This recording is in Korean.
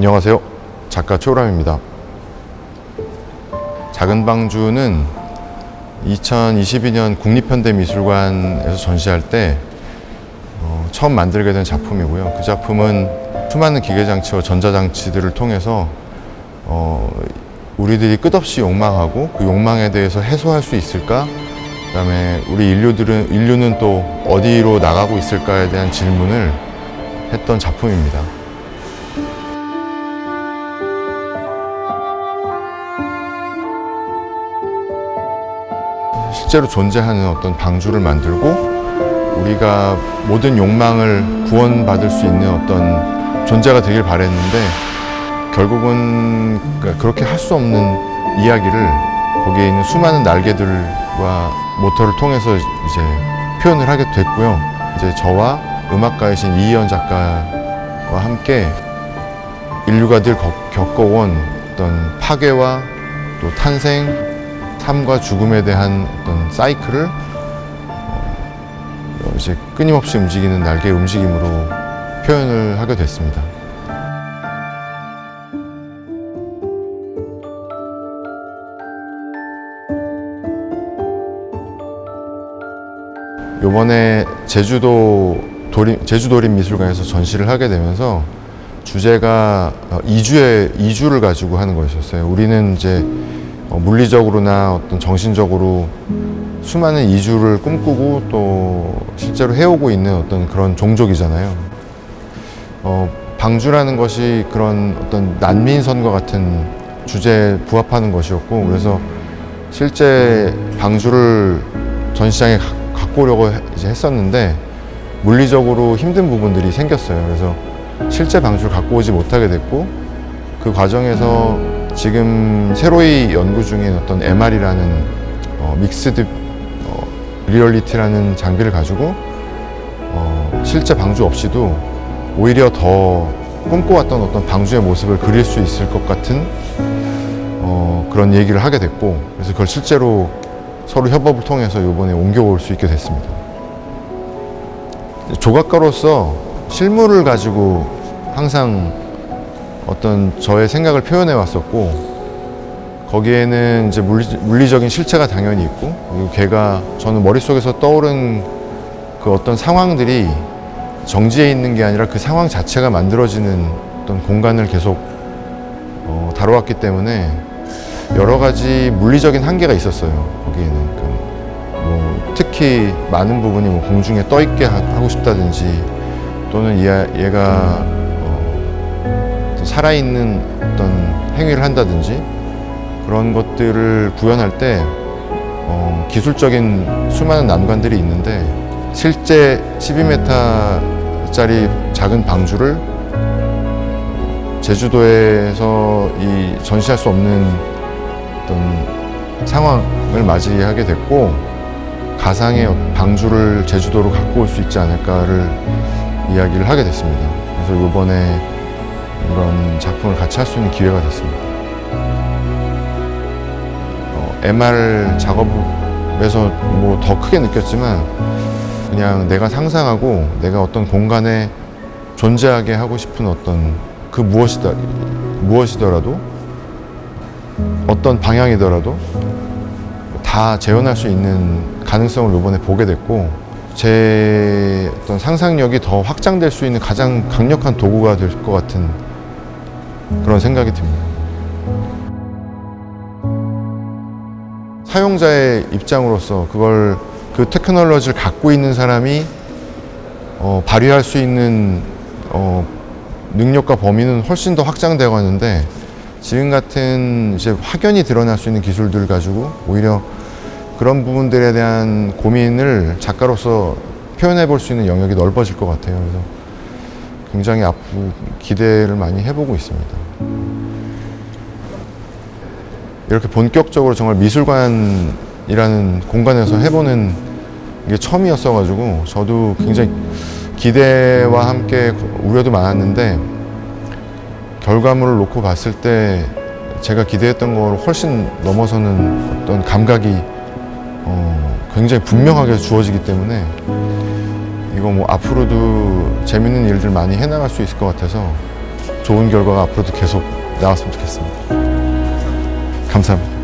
안녕하세요. 작가 최호람입니다. 작은 방주는 2022년 국립현대미술관에서 전시할 때 처음 만들게 된 작품이고요. 그 작품은 수많은 기계장치와 전자장치들을 통해서 우리들이 끝없이 욕망하고 그 욕망에 대해서 해소할 수 있을까? 그다음에 우리 인류는 또 어디로 나가고 있을까에 대한 질문을 했던 작품입니다. 실제로 존재하는 어떤 방주를 만들고 우리가 모든 욕망을 구원받을 수 있는 어떤 존재가 되길 바랬는데 결국은 그렇게 할 수 없는 이야기를 거기에 있는 수많은 날개들과 모터를 통해서 이제 표현을 하게 됐고요. 이제 저와 음악가이신 이희연 작가와 함께 인류가 늘 겪어온 어떤 파괴와 또 탄생, 삶과 죽음에 대한 어떤 사이클을 이제 끊임없이 움직이는 날개의 움직임으로 표현을 하게 됐습니다. 이번에 제주도림 미술관에서 전시를 하게 되면서 주제가 이주를 가지고 하는 것이었어요. 우리는 이제 물리적으로나 어떤 정신적으로 수많은 이주를 꿈꾸고 또 실제로 해오고 있는 어떤 그런 종족이잖아요. 방주라는 것이 그런 어떤 난민선과 같은 주제에 부합하는 것이었고, 그래서 실제 방주를 전시장에 갖고 오려고 이제 했었는데 물리적으로 힘든 부분들이 생겼어요. 그래서 실제 방주를 갖고 오지 못하게 됐고, 그 과정에서 지금 새로이 연구 중인 어떤 MR이라는 믹스드 리얼리티라는 장비를 가지고 실제 방주 없이도 오히려 더 꿈꿔왔던 어떤 방주의 모습을 그릴 수 있을 것 같은 그런 얘기를 하게 됐고, 그래서 그걸 실제로 서로 협업을 통해서 이번에 옮겨올 수 있게 됐습니다. 조각가로서 실물을 가지고 항상 어떤 저의 생각을 표현해 왔었고, 거기에는 이제 물리적인 실체가 당연히 있고, 그리고 저는 머릿속에서 떠오른 그 어떤 상황들이 정지해 있는 게 아니라 그 상황 자체가 만들어지는 어떤 공간을 계속 다뤄왔기 때문에 여러 가지 물리적인 한계가 있었어요. 거기에는 특히 많은 부분이 공중에 떠 있게 하고 싶다든지, 또는 얘가 살아있는 어떤 행위를 한다든지, 그런 것들을 구현할 때 기술적인 수많은 난관들이 있는데, 실제 12m짜리 작은 방주를 제주도에서 전시할 수 없는 어떤 상황을 맞이하게 됐고, 가상의 방주를 제주도로 갖고 올 수 있지 않을까를 이야기를 하게 됐습니다. 그래서 이번에 이런 작품을 같이 할 수 있는 기회가 됐습니다. MR 작업에서 더 크게 느꼈지만, 그냥 내가 상상하고 내가 어떤 공간에 존재하게 하고 싶은 어떤 그 무엇이더라도, 어떤 방향이더라도 다 재현할 수 있는 가능성을 이번에 보게 됐고, 제 어떤 상상력이 더 확장될 수 있는 가장 강력한 도구가 될 것 같은 그런 생각이 듭니다. 사용자의 입장으로서 그 테크놀로지를 갖고 있는 사람이 발휘할 수 있는 능력과 범위는 훨씬 더 확장되어 가는데, 지금 같은 이제 확연히 드러날 수 있는 기술들 가지고 오히려 그런 부분들에 대한 고민을 작가로서 표현해 볼 수 있는 영역이 넓어질 것 같아요. 그래서 굉장히 앞으로 기대를 많이 해보고 있습니다. 이렇게 본격적으로 정말 미술관이라는 공간에서 해보는 게 처음이었어가지고 저도 굉장히 기대와 함께 우려도 많았는데, 결과물을 놓고 봤을 때 제가 기대했던 걸 훨씬 넘어서는 어떤 감각이 굉장히 분명하게 주어지기 때문에 이거 앞으로도 재밌는 일들 많이 해나갈 수 있을 것 같아서 좋은 결과가 앞으로도 계속 나왔으면 좋겠습니다. 감사합니다.